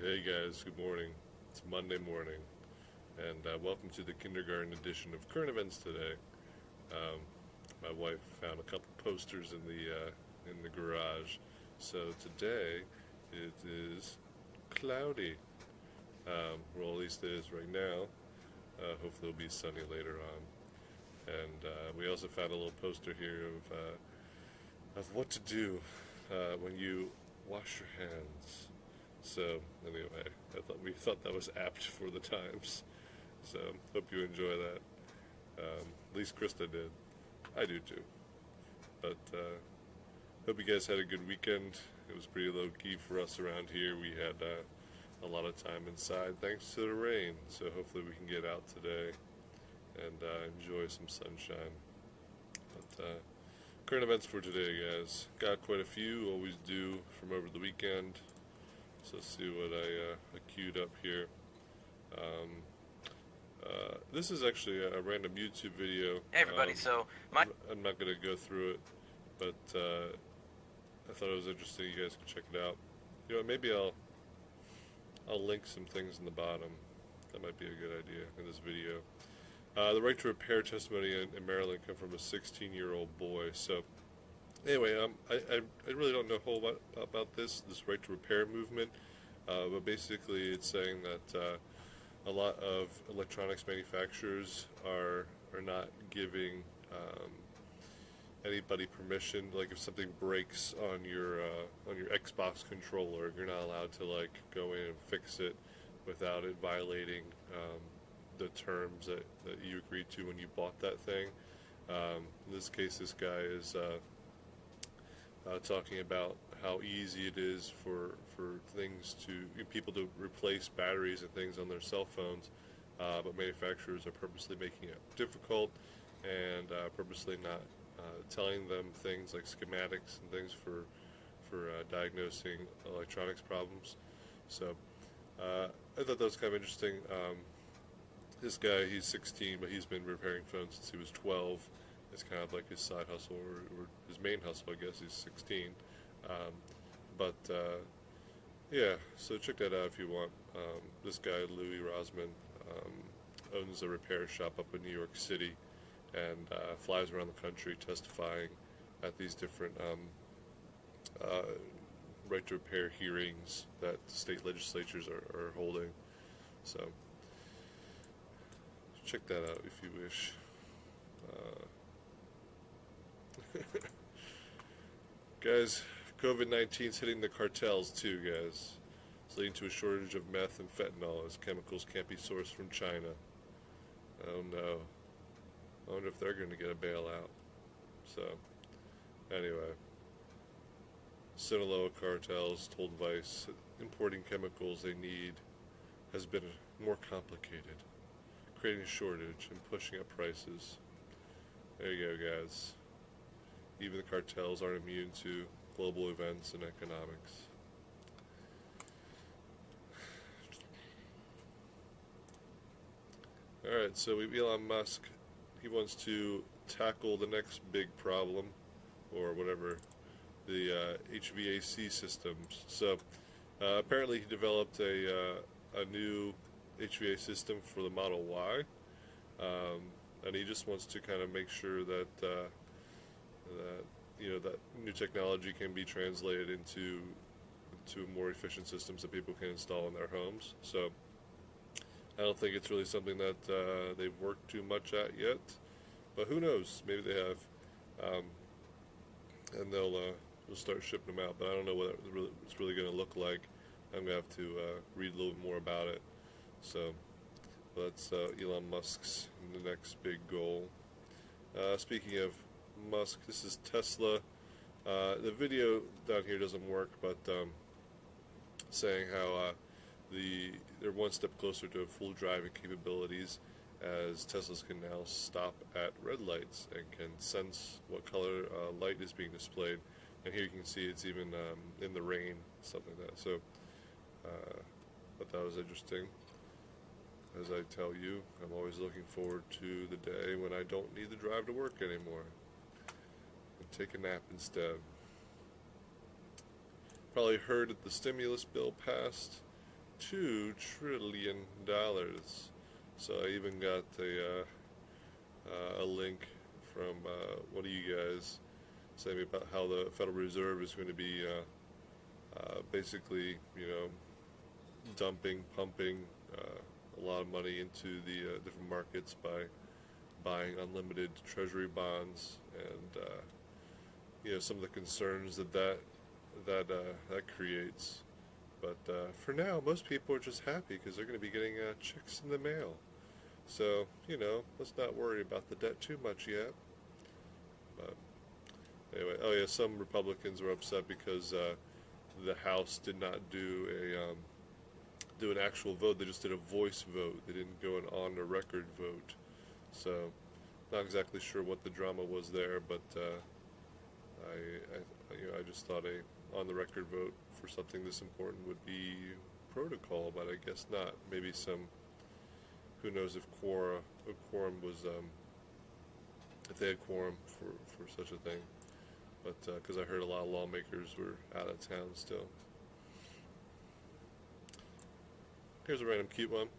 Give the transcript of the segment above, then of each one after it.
Hey guys, good morning. It's Monday morning, and welcome to the kindergarten edition of Current Events today. Um, my wife found a couple posters in the garage, so today it is cloudy. Well, at least it is right now. Hopefully, it'll be sunny later on. And we also found a little poster here of what to do when you wash your hands. So anyway, we thought that was apt for the times. So hope you enjoy that. At least Krista did. I do too. But hope you guys had a good weekend. It was pretty low key for us around here. We had a lot of time inside thanks to the rain. So hopefully we can get out today and enjoy some sunshine. But current events for today, guys. Got quite a few. Always do from over the weekend. So let's see what I queued up here. This is actually a random YouTube video. Hey everybody, I'm not going to go through it, but I thought it was interesting. You guys can check it out. You know, maybe I'll link some things in the bottom. That might be a good idea in this video. The right to repair testimony in Maryland come from a 16-year-old boy. So anyway, I really don't know a whole lot about this right to repair movement, but basically it's saying that a lot of electronics manufacturers are not giving anybody permission. Like if something breaks on your Xbox controller, you're not allowed to like go in and fix it without it violating the terms that you agreed to when you bought that thing. In this case, this guy is talking about how easy it is for people to replace batteries and things on their cell phones, but manufacturers are purposely making it difficult and purposely not telling them things like schematics and things for diagnosing electronics problems. So I thought that was kind of interesting. This guy, he's 16, but he's been repairing phones since he was 12. It's kind of like his side hustle or his main hustle, I guess. He's 16. Yeah, so check that out if you want. This guy, Louis Rosman, owns a repair shop up in New York City and flies around the country testifying at these different right to repair hearings that state legislatures are holding. So check that out if you wish. Guys, COVID-19 is hitting the cartels too, guys. It's leading to a shortage of meth and fentanyl as chemicals can't be sourced from China. Oh no. I wonder if they're going to get a bailout. So, anyway. Sinaloa cartels told Vice that importing chemicals they need has been more complicated, creating a shortage and pushing up prices. There you go, guys. Even the cartels aren't immune to global events and economics. Alright, so Elon Musk, he wants to tackle the next big problem, or whatever, the HVAC systems. So apparently he developed a new HVAC system for the Model Y, and he just wants to kind of make sure that that new technology can be translated into more efficient systems that people can install in their homes. So I don't think it's really something that they've worked too much at yet, but who knows? Maybe they have, and they'll start shipping them out. But I don't know what it's really going to look like. I'm going to have to read a little bit more about it. So that's Elon Musk's next big goal. Speaking of Musk, this is Tesla. The video down here doesn't work, but saying how they're one step closer to full driving capabilities, as Teslas can now stop at red lights and can sense what color light is being displayed. And here you can see it's even in the rain, something like that. So I thought that was interesting. As I tell you, I'm always looking forward to the day when I don't need to drive to work anymore and take a nap instead. Probably heard that the stimulus bill passed, $2 trillion. So I even got a link from one of you guys saying about how the Federal Reserve is going to be basically, pumping a lot of money into the different markets by buying unlimited treasury bonds, and some of the concerns that creates. But for now, most people are just happy because they're going to be getting checks in the mail. So let's not worry about the debt too much yet. But anyway, oh yeah, some Republicans were upset because the House did not do an actual vote. They just did a voice vote. They didn't go an on the record vote. So not exactly sure what the drama was there, but I just thought a on the record vote for something this important would be protocol, but I guess not. Maybe some. Who knows if quorum was if they had quorum for such a thing. But because I heard a lot of lawmakers were out of town still. Here's a random cute one.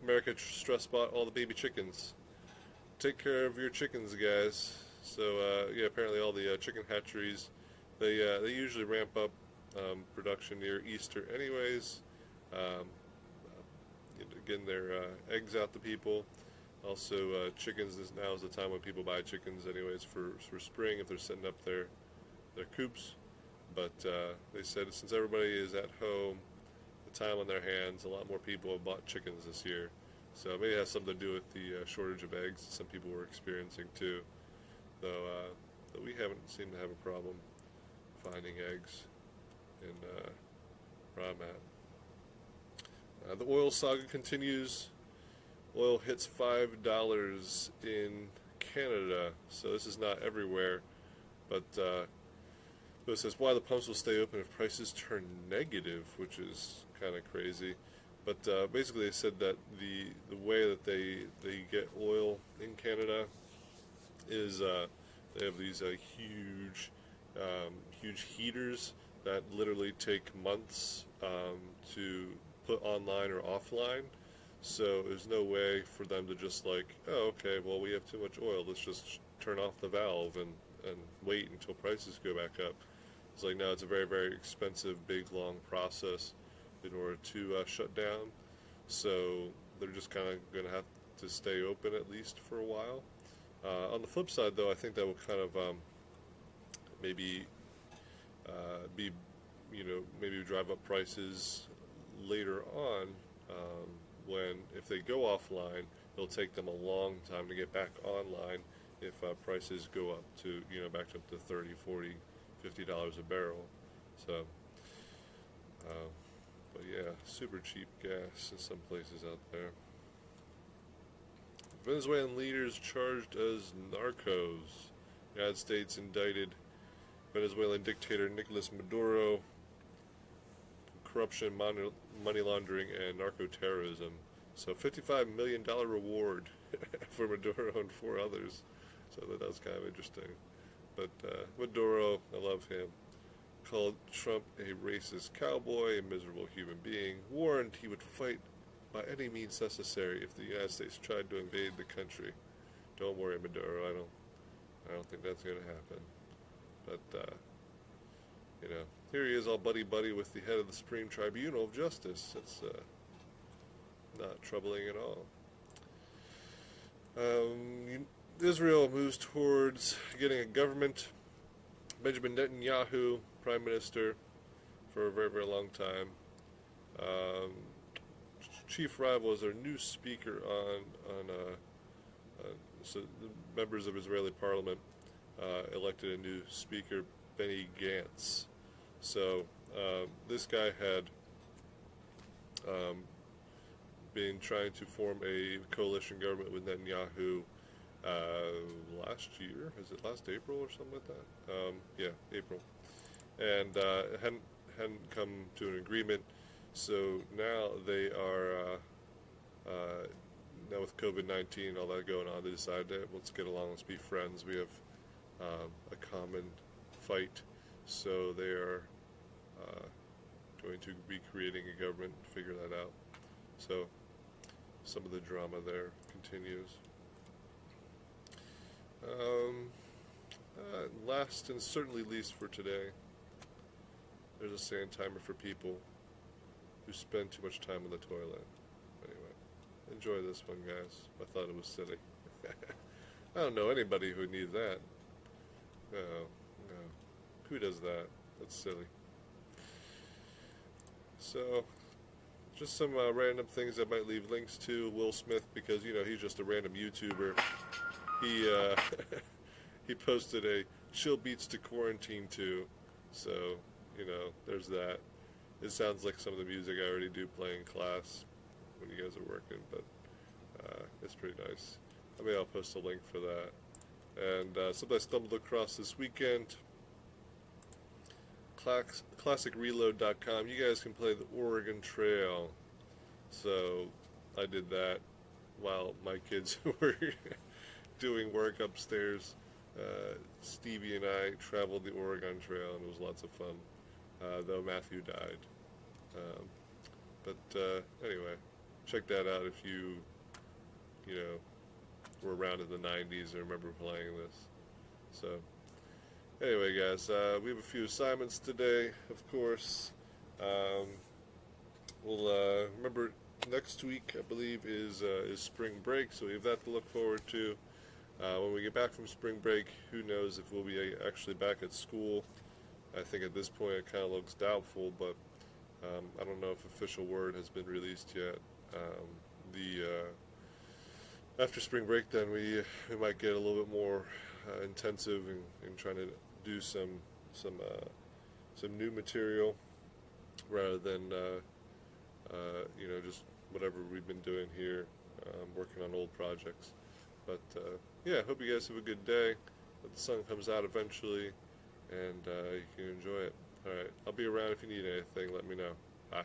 America stress bought all the baby chickens. Take care of your chickens, guys. So apparently all the chicken hatcheries, they usually ramp up production near Easter anyways. Getting their eggs out to people. Also, chickens, now is the time when people buy chickens anyways for spring if they're setting up their coops. But they said since everybody is at home, the time on their hands, a lot more people have bought chickens this year. So maybe it has something to do with the shortage of eggs that some people were experiencing too. Though we haven't seemed to have a problem finding eggs in where I'm at. The oil saga continues. Oil hits $5 in Canada, so this is not everywhere. But it says why the pumps will stay open if prices turn negative, which is kind of crazy. But basically, they said that the way that they get oil in Canada is they have these huge heaters that literally take months to put online or offline. So there's no way for them to just we have too much oil, let's just turn off the valve and wait until prices go back up. It's like, no, it's a very, very expensive, big, long process in order to shut down. So they're just kind of going to have to stay open at least for a while. On the flip side, though, I think that will kind of maybe drive up prices later on, when if they go offline, it'll take them a long time to get back online if prices go up to back up to $30, $40, $50 a barrel. So but yeah, super cheap gas in some places out there. Venezuelan leaders charged as narcos. United States indicted Venezuelan dictator Nicolas Maduro, corruption, money laundering, and narco-terrorism. So $55 million reward for Maduro and 4 others. So that was kind of interesting. But Maduro, I love him, called Trump a racist cowboy, a miserable human being, warned he would fight by any means necessary if the United States tried to invade the country. Don't worry, Maduro, I don't think that's going to happen. But here he is all buddy-buddy with the head of the Supreme Tribunal of Justice. It's not troubling at all. Israel moves towards getting a government. Benjamin Netanyahu, Prime Minister, for a very, very long time. Chief rival is our new speaker so the members of Israeli parliament elected a new speaker, Benny Gantz. So this guy had been trying to form a coalition government with Netanyahu last year. Is it last April or something like that? April. And hadn't come to an agreement. So now they are, now with COVID-19 and all that going on, they decided that let's get along, let's be friends. We have a common fight. So they are going to be creating a government, figure that out. So some of the drama there continues. Last and certainly least for today, there's a sand timer for people who spend too much time on the toilet. Anyway, enjoy this one, guys. I thought it was silly. I don't know anybody who would need that. No, no. Who does that? That's silly. So, just some random things I might leave links to. Will Smith, because, he's just a random YouTuber. He, he posted a Chill Beats to Quarantine to. So, there's that. It sounds like some of the music I already do play in class when you guys are working, but it's pretty nice. I'll post a link for that. And something I stumbled across this weekend, classicreload.com. You guys can play the Oregon Trail. So I did that while my kids were doing work upstairs. Stevie and I traveled the Oregon Trail, and it was lots of fun, though Matthew died. But anyway, check that out if you were around in the 90s and remember playing this. So anyway, guys, we have a few assignments today, of course. We'll remember next week, I believe, is spring break, so we have that to look forward to. When we get back from spring break, who knows if we'll be actually back at school. I think at this point it kind of looks doubtful, but I don't know if official word has been released yet. After spring break, then we might get a little bit more intensive in trying to do some new material rather than just whatever we've been doing here, working on old projects. But yeah, hope you guys have a good day. That the sun comes out eventually, and you can enjoy it. All right, I'll be around if you need anything. Let me know. Bye.